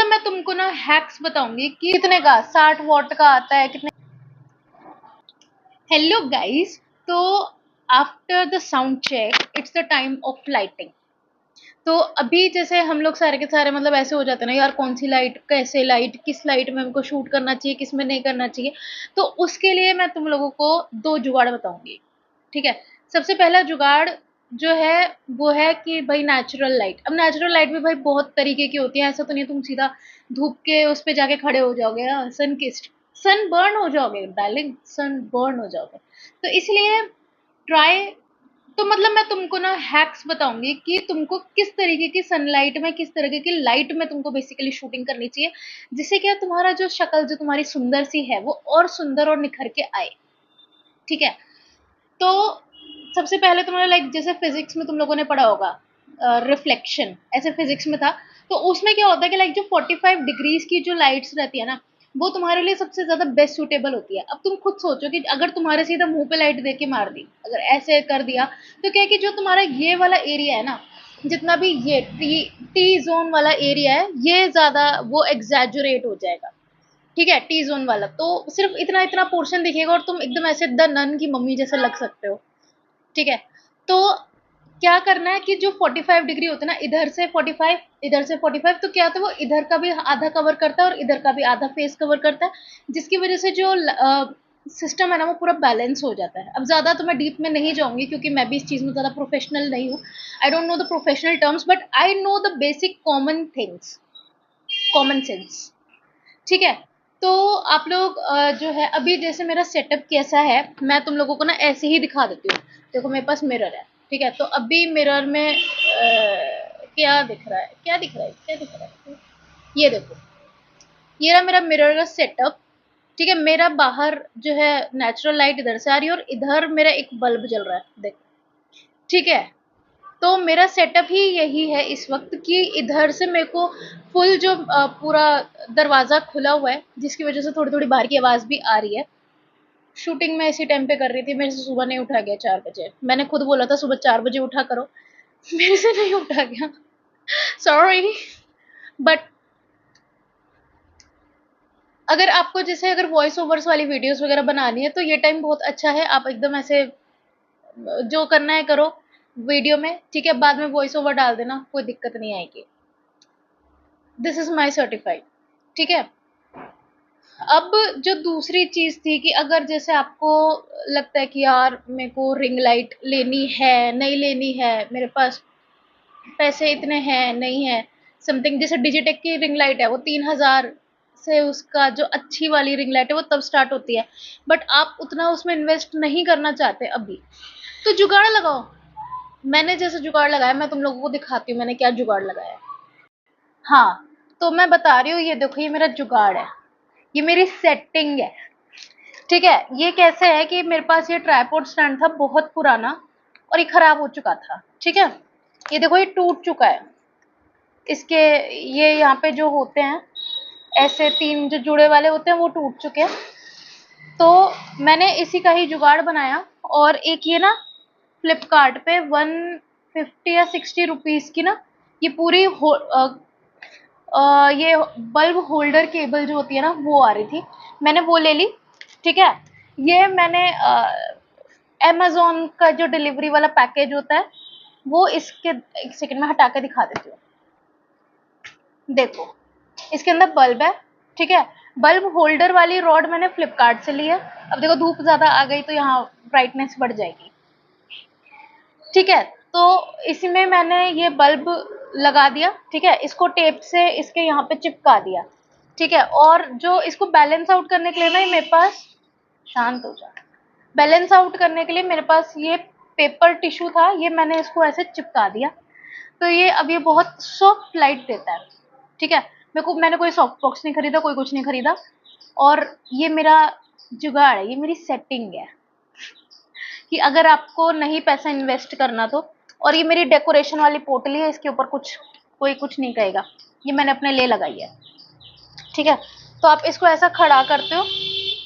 मतलब मैं तुमको ना हैक्स बताऊंगी कि कितने का 60 वॉट का आता है कितने। हेलो गाइस, तो after the sound check it's the time of lighting. तो अभी जैसे हम लोग सारे के सारे मतलब ऐसे हो जाते हैं ना यार, कौन सी लाइट, कैसे लाइट, किस लाइट में हमको शूट करना चाहिए, किस में नहीं करना चाहिए। तो उसके लिए मैं तुम लोगों को 2 जुगाड़ बताऊंगी। ठीक है। सबसे पहला जुगाड़ जो है वो है कि भाई नेचुरल लाइट। अब नेचुरल लाइट भी भाई बहुत तरीके की होती है, ऐसा तो नहीं तुम सीधा धूप के उस पे जाके खड़े हो जाओगे, सन किस्ड, सन बर्न हो जाओगे डार्लिंग, सन बर्न हो जाओगे। तो इसलिए ट्राई, तो मतलब मैं तुमको ना हैक्स बताऊंगी कि तुमको किस तरीके की सनलाइट में, किस तरीके की लाइट में तुमको बेसिकली शूटिंग करनी चाहिए, जिससे क्या तुम्हारा जो शक्ल जो तुम्हारी सुंदर सी है वो और सुंदर और निखर के आए। ठीक है। तो सबसे पहले तुम्हारा लाइक जैसे फिजिक्स में तुम लोगों ने पढ़ा होगा रिफ्लेक्शन, ऐसे फिजिक्स में था। तो उसमें क्या होता है कि लाइक जो 45 डिग्रीज की जो लाइट्स रहती है ना, वो तुम्हारे लिए सबसे ज्यादा बेस्ट सूटेबल होती है। अब तुम खुद सोचो कि अगर तुम्हारे सीधा मुंह पे लाइट दे के मार दी, अगर ऐसे कर दिया, तो क्या है कि जो तुम्हारा ये वाला एरिया है ना, जितना भी ये टी जोन वाला एरिया है, ये ज्यादा वो एग्जैजुरेट हो जाएगा। ठीक है, टी जोन वाला तो सिर्फ इतना इतना पोर्शन दिखेगा और तुम एकदम ऐसे द नन की मम्मी जैसे लग सकते हो। ठीक है। तो क्या करना है कि जो 45 डिग्री होता है ना, इधर से 45, इधर से 45, तो क्या होता है वो इधर का भी आधा कवर करता है और इधर का भी आधा फेस कवर करता है, जिसकी वजह से जो सिस्टम है ना वो पूरा बैलेंस हो जाता है। अब ज्यादा तो मैं डीप में नहीं जाऊंगी क्योंकि मैं भी इस चीज में ज्यादा प्रोफेशनल नहीं हूँ। I don't know the professional terms but I know the basic common things, common sense. ठीक है। तो आप लोग जो है अभी जैसे मेरा सेटअप कैसा है, मैं तुम लोगों को ना ऐसे ही दिखा देती हूँ। देखो मेरे पास मिरर है। ठीक है। तो अभी मिरर में क्या दिख रहा है, क्या दिख रहा है, क्या दिख रहा है, ये देखो, ये रहा मेरा मिरर का सेटअप। ठीक है। मेरा बाहर जो है नेचुरल लाइट इधर से आ रही है और इधर मेरा एक बल्ब जल रहा है, देखो। ठीक है। तो मेरा सेटअप ही यही है इस वक्त कि इधर से मेरे को फुल जो पूरा दरवाजा खुला हुआ है, जिसकी वजह से थोड़ी थोड़ी बाहर की आवाज भी आ रही है। शूटिंग मैं इसी टाइम पे कर रही थी, मेरे से सुबह नहीं उठा गया 4 बजे। मैंने खुद बोला था सुबह 4 बजे उठा करो, मेरे से नहीं उठा गया, सॉरी। बट अगर आपको जैसे अगर वॉइस ओवर्स वाली वीडियोस वगैरह बनानी है तो ये टाइम बहुत अच्छा है। आप एकदम ऐसे जो करना है करो वीडियो में। ठीक है। बाद में वॉइस ओवर डाल देना, कोई दिक्कत नहीं आएगी। This is my certified. ठीक है। अब जो दूसरी चीज थी कि अगर जैसे आपको लगता है कि यार मेरे को रिंग लाइट लेनी है, नहीं लेनी है, मेरे पास पैसे इतने हैं नहीं है, समथिंग, जैसे डिजिटेक की रिंग लाइट है वो 3,000 से, उसका जो अच्छी वाली रिंग लाइट है वो तब स्टार्ट होती है, बट आप उतना उसमें इन्वेस्ट नहीं करना चाहते अभी, तो जुगाड़ लगाओ। मैंने जैसे जुगाड़ लगाया, मैं तुम लोगों को दिखाती हूँ मैंने क्या जुगाड़ लगाया। हाँ, तो मैं बता रही हूँ, ये देखो ये मेरा जुगाड़ है, ये मेरी सेटिंग है। ठीक है। ये कैसे है कि मेरे पास ये ट्राइपॉड स्टैंड था बहुत पुराना और ये खराब हो चुका था। ठीक है। ये देखो ये टूट चुका है। इसके ये यहाँ पे जो होते हैं ऐसे 3 जो जुड़े वाले होते हैं वो टूट चुके हैं। तो मैंने इसी का ही जुगाड़ बनाया और एक ये ना फ्लिपकार्ट पे 150 या 60 रुपीज की ना ये पूरी ये बल्ब होल्डर केबल जो होती है ना वो आ रही थी, मैंने वो ले ली। ठीक है। ये मैंने अमेज़न का जो डिलीवरी वाला पैकेज होता है वो इसके, एक सेकंड में हटा के दिखा देती हूँ। देखो इसके अंदर बल्ब है। ठीक है। बल्ब होल्डर वाली रॉड मैंने फ्लिपकार्ट से ली है। अब देखो धूप ज्यादा आ गई तो यहाँ ब्राइटनेस बढ़ जाएगी। ठीक है। तो इसमें मैंने ये बल्ब लगा दिया। ठीक है। इसको टेप से इसके यहाँ पे चिपका दिया। ठीक है। और जो इसको बैलेंस आउट करने के लिए ना मेरे पास, शांत हो जा, बैलेंस आउट करने के लिए मेरे पास ये पेपर टिश्यू था, ये मैंने इसको ऐसे चिपका दिया। तो ये अब ये बहुत सॉफ्ट लाइट देता है। ठीक है। मैंने कोई सॉफ्ट बॉक्स नहीं खरीदा, कोई कुछ नहीं खरीदा, और ये मेरा जुगाड़ है, ये मेरी सेटिंग है कि अगर आपको नहीं पैसा इन्वेस्ट करना तो। और ये मेरी डेकोरेशन वाली पोटली है, इसके ऊपर कुछ कोई कुछ नहीं कहेगा, ये मैंने अपने लिए लगाई है। ठीक है। तो आप इसको ऐसा खड़ा करते हो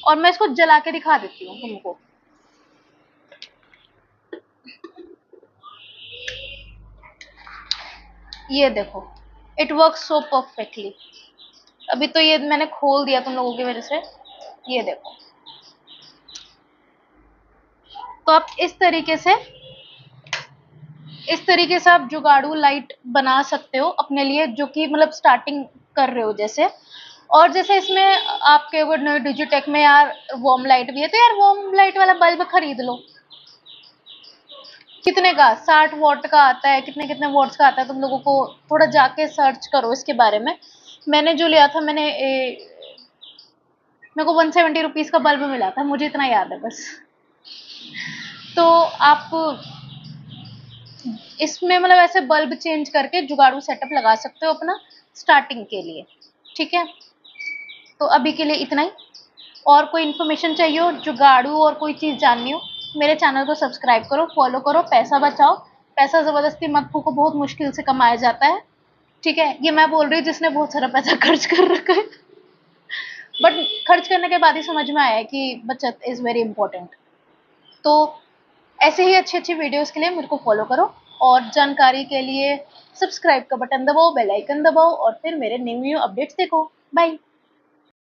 और मैं इसको जला के दिखा देती हूँ तुमको। ये देखो, इट वर्क सो परफेक्टली। अभी तो ये मैंने खोल दिया तुम लोगों की वजह से, ये देखो। तो आप इस तरीके से आप जुगाड़ू लाइट बना सकते हो अपने लिए, जो कि मतलब स्टार्टिंग कर रहे हो जैसे। और जैसे इसमें आपके वो डिजिटेक में यार वार्म लाइट भी है, तो यार वार्म लाइट वाला बल्ब खरीद लो। कितने का, 60 वॉट का आता है, कितने कितने वॉट्स का आता है, तुम लोगों को थोड़ा जाके सर्च करो इसके बारे में। मैंने जो लिया था, मेरे को 170 रुपीज का बल्ब मिला था, मुझे इतना याद है बस। तो आप इसमें मतलब ऐसे बल्ब चेंज करके जुगाड़ू सेटअप लगा सकते हो अपना स्टार्टिंग के लिए। ठीक है, तो अभी के लिए इतना ही। और कोई इन्फॉर्मेशन चाहिए हो, जुगाड़ू और कोई चीज़ जाननी हो, मेरे चैनल को सब्सक्राइब करो, फॉलो करो, पैसा बचाओ। पैसा ज़बरदस्ती मत फूको, बहुत मुश्किल से कमाया जाता है। ठीक है, ये मैं बोल रही हूँ जिसने बहुत सारा पैसा खर्च कर रखा है। बट खर्च करने के बाद ही समझ में आया है कि बचत इज़ वेरी इंपॉर्टेंट। तो ऐसे ही अच्छी अच्छी वीडियोस के लिए मेरे को फॉलो करो, और जानकारी के लिए सब्सक्राइब का बटन दबाओ, बेल आइकन दबाओ, और फिर मेरे न्यू अपडेट्स देखो। बाय।